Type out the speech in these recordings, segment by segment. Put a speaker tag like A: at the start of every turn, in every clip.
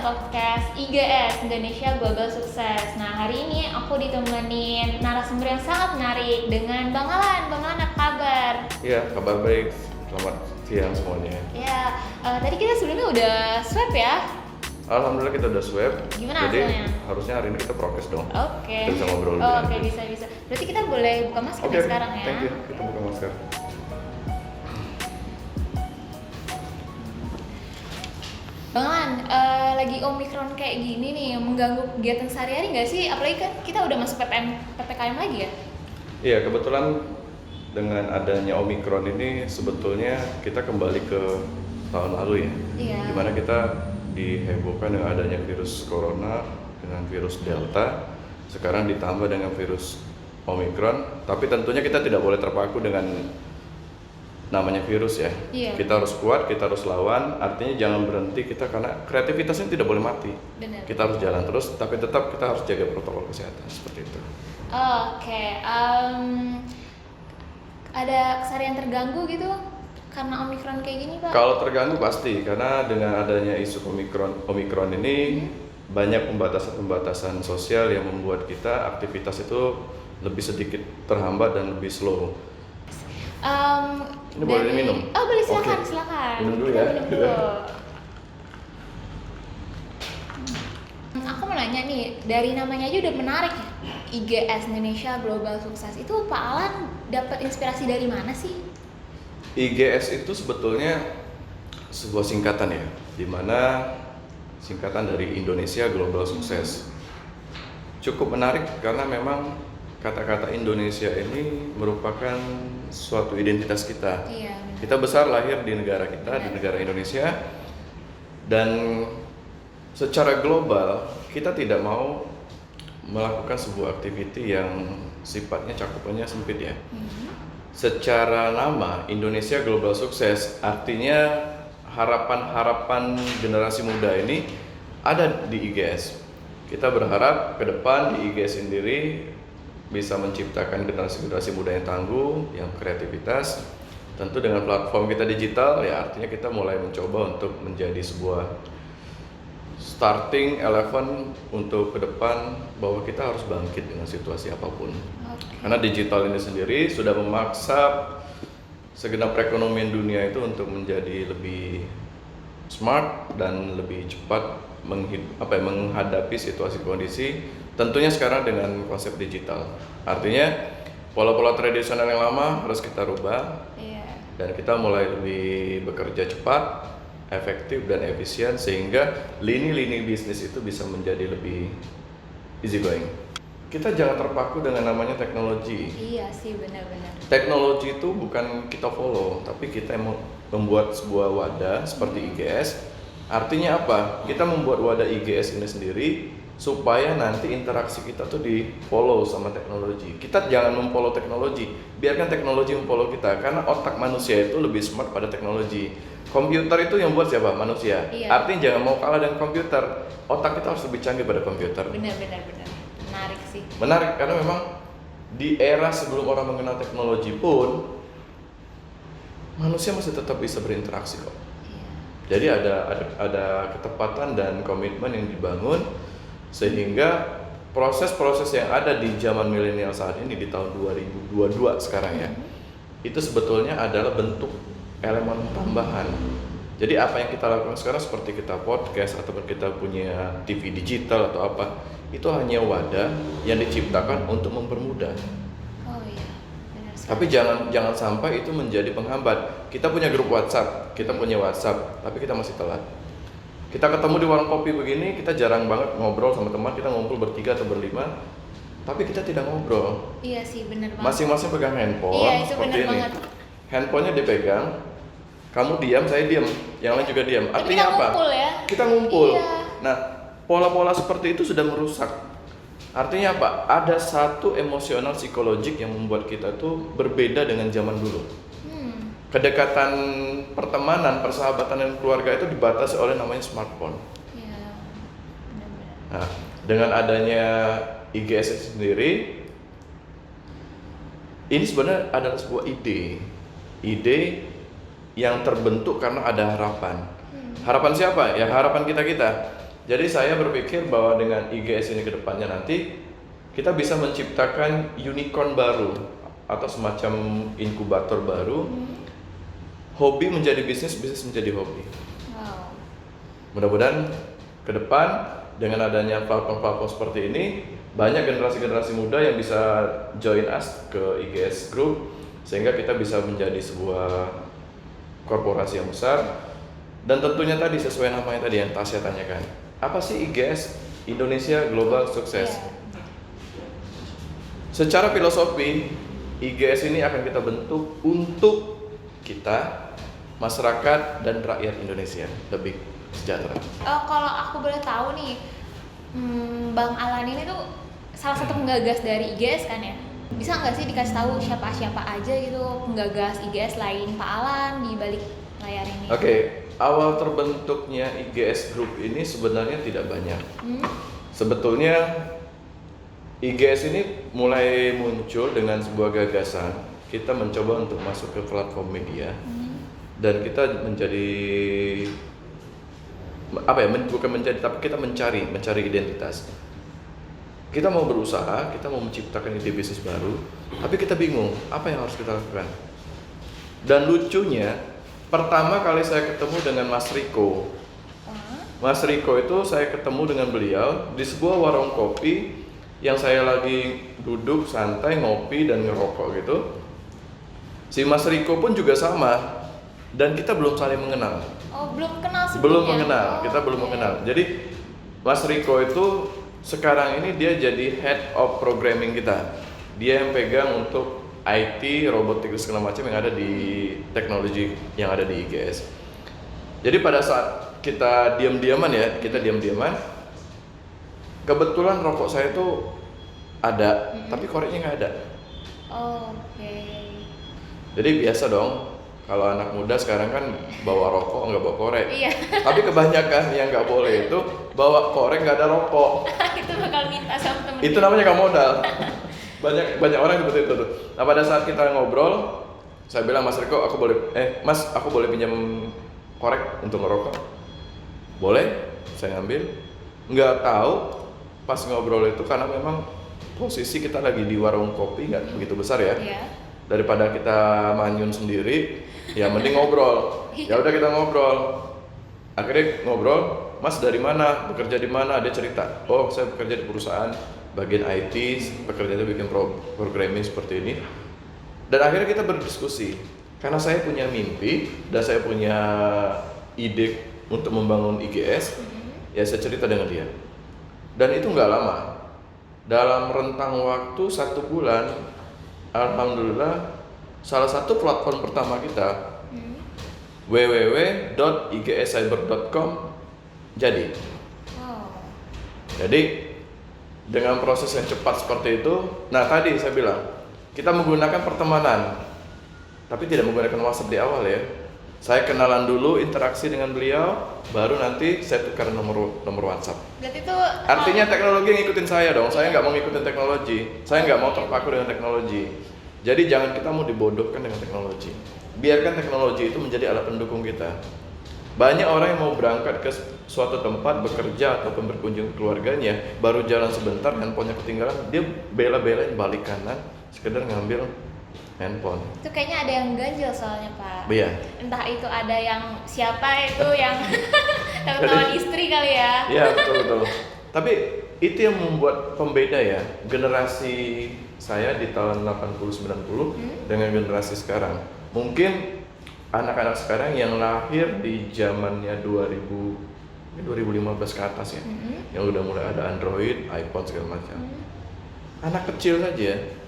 A: podcast IGS Indonesia Global Sukses. Nah, hari ini aku ditemenin narasumber yang sangat menarik dengan Bang Alan. Bang Alan, apa kabar?
B: Iya, kabar baik. Selamat siang semuanya.
A: Ya, tadi kita sebelumnya udah swab ya?
B: Alhamdulillah kita udah swab.
A: Gimana
B: Jadi
A: hasilnya?
B: harusnya hari ini kita prokes dong.
A: Oke.
B: Kita bisa ngobrol lebih
A: Oke,
B: lanjut.
A: bisa. Berarti kita boleh buka masker
B: Oke,
A: nih sekarang ya?
B: thank you. Kita buka masker.
A: Bang Alan, lagi Omikron kayak gini nih, mengganggu kegiatan sehari-hari nggak sih? Apalagi kan kita udah masuk PPKM lagi ya?
B: Iya, kebetulan dengan adanya Omikron ini sebetulnya kita kembali ke tahun lalu ya.
A: Iya.
B: Dimana kita dihebohkan dengan adanya virus corona, dengan virus Delta, sekarang ditambah dengan virus Omikron. Tapi tentunya kita tidak boleh terpaku dengan namanya virus ya.
A: Iya.
B: Kita harus kuat, kita harus lawan. Artinya jangan berhenti kita, karena kreativitasnya tidak boleh mati.
A: Benar.
B: Kita harus jalan terus, tapi tetap kita harus jaga protokol kesehatan seperti itu.
A: Oke, ada keseharian terganggu gitu karena Omikron kayak gini, Pak?
B: Kalau terganggu pasti, karena dengan adanya isu Omikron ini banyak pembatasan sosial yang membuat kita aktivitas itu lebih sedikit terhambat dan lebih slow. Ini boleh diminum?
A: Oh, boleh, silakan,
B: Oke.
A: silakan.
B: Minum dulu
A: Kita
B: ya.
A: minum dulu. Aku mau nanya nih, dari namanya aja udah menarik ya. IGS Indonesia Global Sukses. Itu Pak Alan dapat inspirasi dari mana sih?
B: IGS itu sebetulnya sebuah singkatan ya, dimana singkatan dari Indonesia Global Sukses. Cukup menarik karena memang kata-kata Indonesia ini merupakan suatu identitas kita.
A: Iya, benar.
B: Kita besar lahir di negara kita, di negara Indonesia, dan secara global kita tidak mau melakukan sebuah aktiviti yang sifatnya cakupannya sempit ya. Secara nama Indonesia Global Sukses artinya harapan-harapan generasi muda ini ada di IGS. Kita berharap ke depan di IGS sendiri bisa menciptakan generasi muda yang tangguh, yang kreativitas. Tentu dengan platform kita digital ya, artinya kita mulai mencoba untuk menjadi sebuah starting eleven untuk ke depan, bahwa kita harus bangkit dengan situasi apapun. Karena digital ini sendiri sudah memaksa segenap perekonomian dunia itu untuk menjadi lebih smart dan lebih cepat menghadapi situasi kondisi. Tentunya sekarang dengan konsep digital. Artinya pola-pola tradisional yang lama harus kita rubah.
A: Iya.
B: Dan kita mulai lebih bekerja cepat, efektif dan efisien, sehingga lini-lini bisnis itu bisa menjadi lebih easy going. Kita jangan terpaku dengan namanya teknologi.
A: Iya sih, benar-benar.
B: Teknologi itu bukan kita follow, tapi kita yang membuat sebuah wadah seperti IGS. Artinya apa? Kita membuat wadah IGS ini sendiri supaya nanti interaksi kita tuh di follow sama teknologi. Kita jangan memfollow teknologi, biarkan teknologi memfollow kita, karena otak manusia itu lebih smart pada teknologi. Komputer itu yang buat siapa? Manusia.
A: Iya.
B: Artinya jangan mau kalah dengan komputer. Otak kita harus lebih canggih pada komputer.
A: Benar. Menarik sih.
B: Menarik karena memang di era sebelum orang mengenal teknologi pun manusia masih tetap bisa berinteraksi kok.
A: Iya.
B: Jadi ada ketepatan dan komitmen yang dibangun, sehingga proses-proses yang ada di zaman milenial saat ini di tahun 2022 sekarang ya, itu sebetulnya adalah bentuk elemen tambahan. Jadi apa yang kita lakukan sekarang seperti kita podcast ataupun kita punya TV digital atau apa, itu hanya wadah yang diciptakan untuk mempermudah.
A: Oh iya, benar sekali.
B: Tapi jangan sampai itu menjadi penghambat. Kita punya grup WhatsApp, tapi kita masih telat. Kita ketemu di warung kopi begini, kita jarang banget ngobrol sama teman, kita ngumpul bertiga atau berlima, tapi kita tidak ngobrol.
A: Iya sih, benar banget.
B: Masing-masing pegang handphone,
A: Iya, itu
B: seperti
A: benar
B: ini.
A: banget.
B: Handphonenya dipegang, kamu diam, saya diam, yang lain juga diam.
A: Tapi
B: Artinya
A: kita
B: apa?
A: ngumpul ya?
B: Kita ngumpul.
A: Iya.
B: Nah, pola-pola seperti itu sudah merusak. Artinya apa? Ada satu emosional psikologik yang membuat kita tuh berbeda dengan zaman dulu. Kedekatan pertemanan, persahabatan dan keluarga itu dibatasi oleh namanya smartphone.
A: Iya, benar-benar.
B: Nah, dengan adanya IGS sendiri, ini sebenarnya adalah sebuah ide yang terbentuk karena ada harapan. Harapan siapa? Ya harapan kita. Jadi saya berpikir bahwa dengan IGS ini ke depannya nanti kita bisa menciptakan unicorn baru atau semacam inkubator baru. Hobi menjadi bisnis, bisnis menjadi hobi.
A: Wow.
B: Mudah-mudahan ke depan dengan adanya platform-platform seperti ini, banyak generasi-generasi muda yang bisa join us ke IGS Group sehingga kita bisa menjadi sebuah korporasi yang besar. Dan tentunya tadi sesuai namanya tadi yang Tasya tanyakan, apa sih IGS? Indonesia Global Success.
A: Iya.
B: Secara filosofi, IGS ini akan kita bentuk untuk kita, masyarakat dan rakyat Indonesia lebih sejahtera.
A: Kalau aku boleh tahu nih, Bang Alan ini tuh salah satu penggagas dari IGS kan ya? Bisa nggak sih dikasih tahu siapa aja gitu penggagas IGS lain Pak Alan di balik layar ini?
B: Oke, awal terbentuknya IGS Group ini sebenarnya tidak banyak. Sebetulnya IGS ini mulai muncul dengan sebuah gagasan. Kita mencoba untuk masuk ke platform media dan kita menjadi bukan menjadi, tapi kita mencari identitas. Kita mau berusaha, kita mau menciptakan ide bisnis baru, tapi kita bingung apa yang harus kita lakukan. Dan lucunya, pertama kali saya ketemu dengan Mas Riko. Mas Riko itu saya ketemu dengan beliau di sebuah warung kopi yang saya lagi duduk santai ngopi dan ngerokok gitu. Si Mas Riko pun juga sama dan kita belum saling mengenal.
A: Oh, belum kenal sebelumnya?
B: Belum mengenal, kita belum mengenal. Jadi Mas Riko itu sekarang ini dia jadi head of programming kita. Dia yang pegang untuk IT, robotik segala macam yang ada di teknologi yang ada di IGS. Jadi pada saat kita diam-diaman, kebetulan rokok saya tuh ada, tapi koreknya nggak ada.
A: Oke.
B: Jadi biasa dong, kalau anak muda sekarang kan bawa rokok nggak bawa korek.
A: Iya.
B: Tapi kebanyakan yang nggak boleh itu bawa korek nggak ada rokok.
A: Itu bakal minta sama temen.
B: Itu namanya nggak modal. banyak orang seperti itu tuh. Nah pada saat kita ngobrol, saya bilang Mas Riko, Mas aku boleh pinjam korek untuk ngerokok? Boleh, saya ambil. Nggak tahu pas ngobrol itu karena memang posisi kita lagi di warung kopi nggak begitu besar ya.
A: Iya.
B: Daripada kita manyun sendiri, ya mending ngobrol. Ya udah kita ngobrol. Akhirnya ngobrol, Mas dari mana? Bekerja di mana? Dia cerita. Oh, saya bekerja di perusahaan bagian IT, pekerjaannya bikin programming seperti ini. Dan akhirnya kita berdiskusi. Karena saya punya mimpi dan saya punya ide untuk membangun IGS, ya saya cerita dengan dia. Dan itu nggak lama. Dalam rentang waktu 1 bulan, alhamdulillah salah satu platform pertama kita www.igscyber.com jadi. Jadi dengan proses yang cepat seperti itu, nah tadi saya bilang kita menggunakan pertemanan, tapi tidak menggunakan WhatsApp di awal ya. Saya kenalan dulu, interaksi dengan beliau, baru nanti saya tukar nomor WhatsApp.
A: Berarti itu
B: Artinya teknologi yang ngikutin saya dong. Saya nggak mau ngikutin teknologi. Saya nggak mau terpaku dengan teknologi. Jadi jangan kita mau dibodohkan dengan teknologi. Biarkan teknologi itu menjadi alat pendukung kita. Banyak orang yang mau berangkat ke suatu tempat bekerja ataupun berkunjung ke keluarganya, baru jalan sebentar handphonenya ketinggalan, dia bela-belain balik kanan sekedar ngambil handphone.
A: itu kayaknya ada yang ganjil soalnya Pak.
B: Iya.
A: Entah itu ada yang siapa itu yang teman istri kali ya.
B: Iya betul. Tapi itu yang membuat pembeda ya generasi saya di tahun 80-90 dengan generasi sekarang. Mungkin anak-anak sekarang yang lahir di zamannya 2015 ke atas ya, yang udah mulai ada Android, iPhone segala macam. Anak kecil saja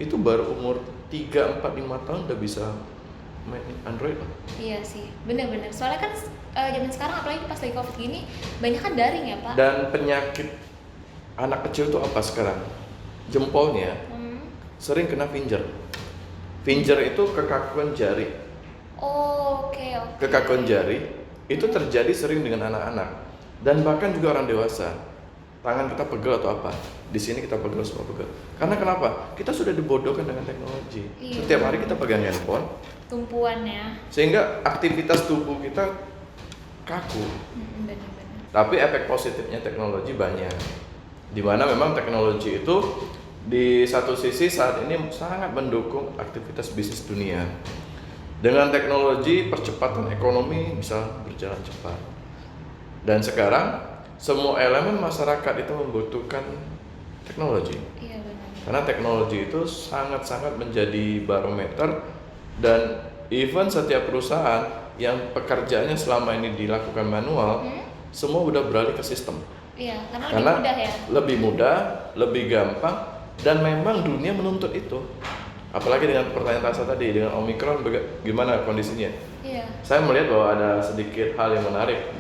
B: itu baru umur 3, 4, 5 tahun udah bisa main Android loh.
A: Iya sih, bener-bener. Soalnya kan zaman sekarang apalagi pas lagi COVID gini, banyak kan daring ya Pak.
B: Dan penyakit anak kecil itu apa sekarang? Jempolnya sering kena finger. Finger itu kekakuan jari.
A: Oke.
B: Kekakuan jari itu terjadi sering dengan anak-anak dan bahkan juga orang dewasa. Tangan kita pegel atau apa? Di sini kita pegel, semua pegel. Karena kenapa? Kita sudah dibodohkan dengan teknologi.
A: Iya.
B: Setiap hari kita pegang handphone,
A: Tumpuannya.
B: sehingga aktivitas tubuh kita kaku.
A: Bener-bener.
B: Tapi efek positifnya teknologi banyak. Dimana memang teknologi itu di satu sisi saat ini sangat mendukung aktivitas bisnis dunia. Dengan teknologi percepatan ekonomi bisa berjalan cepat. Dan sekarang semua elemen masyarakat itu membutuhkan teknologi.
A: Iya benar.
B: Karena teknologi itu sangat-sangat menjadi barometer, dan even setiap perusahaan yang pekerjaannya selama ini dilakukan manual, semua udah beralih ke sistem.
A: Iya, karena lebih
B: Karena
A: mudah ya.
B: lebih mudah, lebih gampang, dan memang dunia menuntut itu. Apalagi dengan pertanyaan Tasya tadi, dengan Omicron gimana kondisinya?
A: Iya.
B: Saya melihat bahwa ada sedikit hal yang menarik.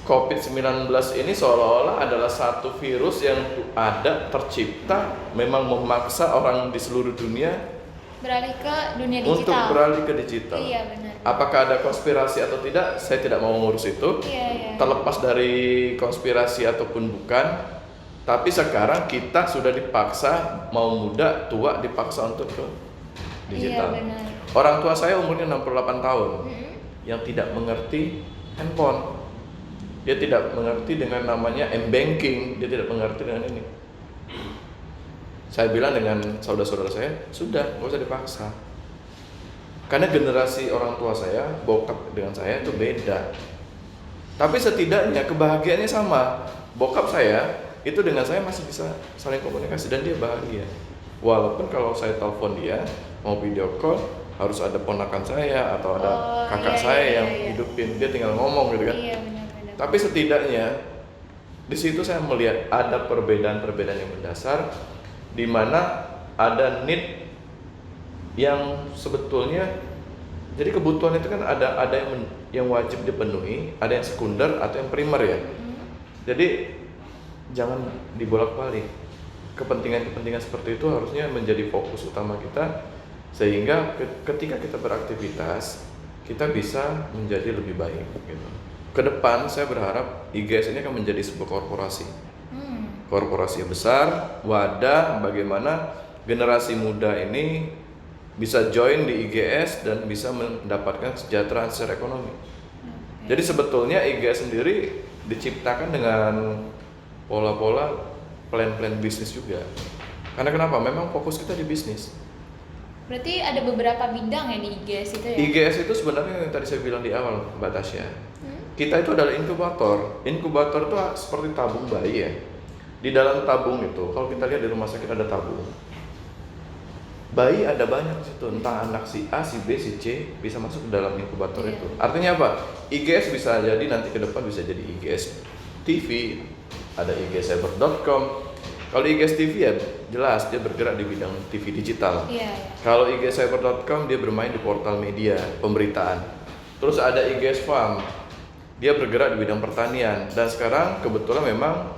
B: COVID-19 ini seolah-olah adalah satu virus yang ada, tercipta, memang memaksa orang di seluruh dunia
A: Beralih ke dunia digital.
B: untuk beralih ke digital.
A: Iya benar.
B: Apakah ada konspirasi atau tidak, saya tidak mau mengurus itu.
A: Iya.
B: Terlepas dari konspirasi ataupun bukan, tapi sekarang kita sudah dipaksa, mau muda, tua, dipaksa untuk ke digital.
A: Iya benar.
B: Orang tua saya umurnya 68 tahun, yang tidak mengerti handphone. Dia tidak mengerti dengan namanya m-banking, dia tidak mengerti dengan ini. Saya bilang dengan saudara-saudara saya, sudah, nggak usah dipaksa. Karena generasi orang tua saya, bokap dengan saya itu beda. Tapi setidaknya kebahagiaannya sama. Bokap saya itu dengan saya masih bisa saling komunikasi dan dia bahagia. Walaupun kalau saya telepon dia, mau video call, harus ada ponakan saya atau ada kakak saya yang hidupin, dia tinggal ngomong gitu kan.
A: Iya benar.
B: Tapi setidaknya di situ saya melihat ada perbedaan-perbedaan yang mendasar, di mana ada need yang sebetulnya, jadi kebutuhan itu kan ada yang wajib dipenuhi, ada yang sekunder atau yang primer ya. Jadi jangan dibolak-balik. Kepentingan-kepentingan seperti itu harusnya menjadi fokus utama kita, sehingga ketika kita beraktivitas kita bisa menjadi lebih baik gitu. Ke depan saya berharap IGS ini akan menjadi sebuah korporasi. Korporasi yang besar, wadah bagaimana generasi muda ini bisa join di IGS dan bisa mendapatkan kesejahteraan secara ekonomi. Jadi sebetulnya IGS sendiri diciptakan dengan pola-pola plan-plan bisnis juga. Karena kenapa? Memang fokus kita di bisnis.
A: Berarti ada beberapa bidang ya di IGS itu ya?
B: IGS itu sebenarnya yang tadi saya bilang di awal, Mbak Tasya. Kita itu adalah inkubator. Inkubator itu seperti tabung bayi ya. Di dalam tabung itu, kalau kita lihat di rumah sakit ada tabung. Bayi ada banyak di situ, entah anak si A, si B, si C bisa masuk ke dalam inkubator itu. Artinya apa? IGS bisa jadi nanti ke depan bisa jadi IGS TV, ada igcyber.com. Kalau IGS TV ya jelas dia bergerak di bidang TV digital. Kalau igcyber.com dia bermain di portal media, pemberitaan. Terus ada IGS Farm, dia bergerak di bidang pertanian. Dan sekarang kebetulan memang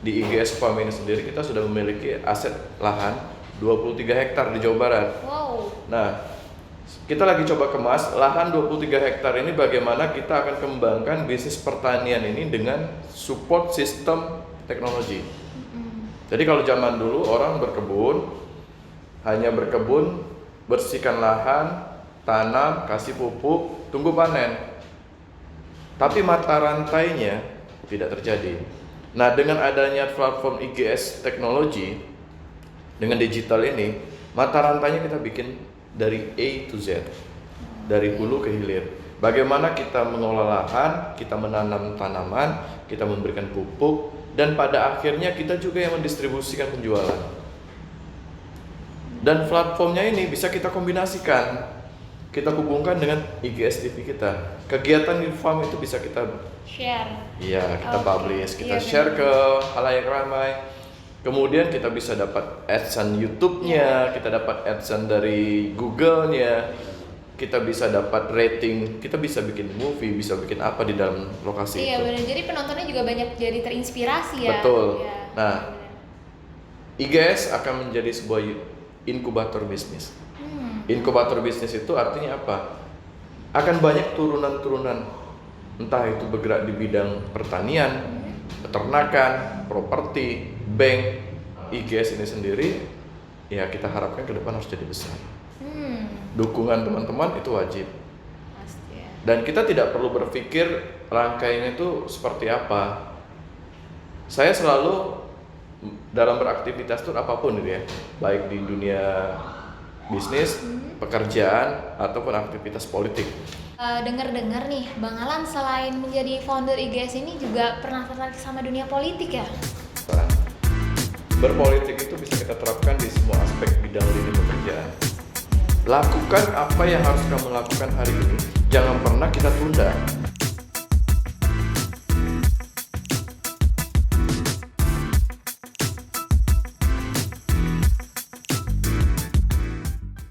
B: di IGS Farm ini sendiri kita sudah memiliki aset lahan 23 hektar di Jawa Barat.
A: Wow.
B: Nah, kita lagi coba kemas lahan 23 hektar ini bagaimana kita akan kembangkan bisnis pertanian ini dengan support sistem teknologi. Jadi kalau zaman dulu orang berkebun, hanya berkebun, bersihkan lahan, tanam, kasih pupuk, tunggu panen. Tapi mata rantainya tidak terjadi. Nah, dengan adanya platform IGS teknologi, dengan digital ini, mata rantainya kita bikin dari A to Z, dari hulu ke hilir. Bagaimana kita mengolah lahan, kita menanam tanaman, kita memberikan pupuk, dan pada akhirnya kita juga yang mendistribusikan penjualan. Dan platformnya ini bisa kita kombinasikan, kita hubungkan dengan IGS TV kita. Kegiatan di farm itu bisa kita
A: share.
B: Iya, kita publish, kita
A: Iya,
B: share ke halayak ramai. Kemudian kita bisa dapat AdSense YouTube-nya, kita dapat AdSense dari Google-nya, kita bisa dapat rating, kita bisa bikin movie, bisa bikin apa di dalam lokasi
A: Iya
B: itu.
A: benar, jadi penontonnya juga banyak jadi terinspirasi ya.
B: Betul.
A: Iya,
B: Nah,
A: benar.
B: IGS akan menjadi sebuah inkubator bisnis. Inkubator bisnis itu artinya apa? Akan banyak turunan-turunan, entah itu bergerak di bidang pertanian, peternakan, properti, bank. IGS ini sendiri, ya kita harapkan ke depan harus jadi besar. Dukungan teman-teman itu wajib.
A: Pasti ya.
B: Dan kita tidak perlu berpikir rangkaiannya itu seperti apa. Saya selalu dalam beraktivitas itu apapun gitu ya, baik di dunia bisnis, pekerjaan, ataupun aktivitas politik.
A: Dengar-dengar nih, Bang Alan selain menjadi founder IGS ini juga pernah tertarik sama dunia politik ya?
B: Berpolitik itu bisa kita terapkan di semua aspek bidang lini pekerjaan. Lakukan apa yang harus kamu lakukan hari ini. Jangan pernah kita tunda.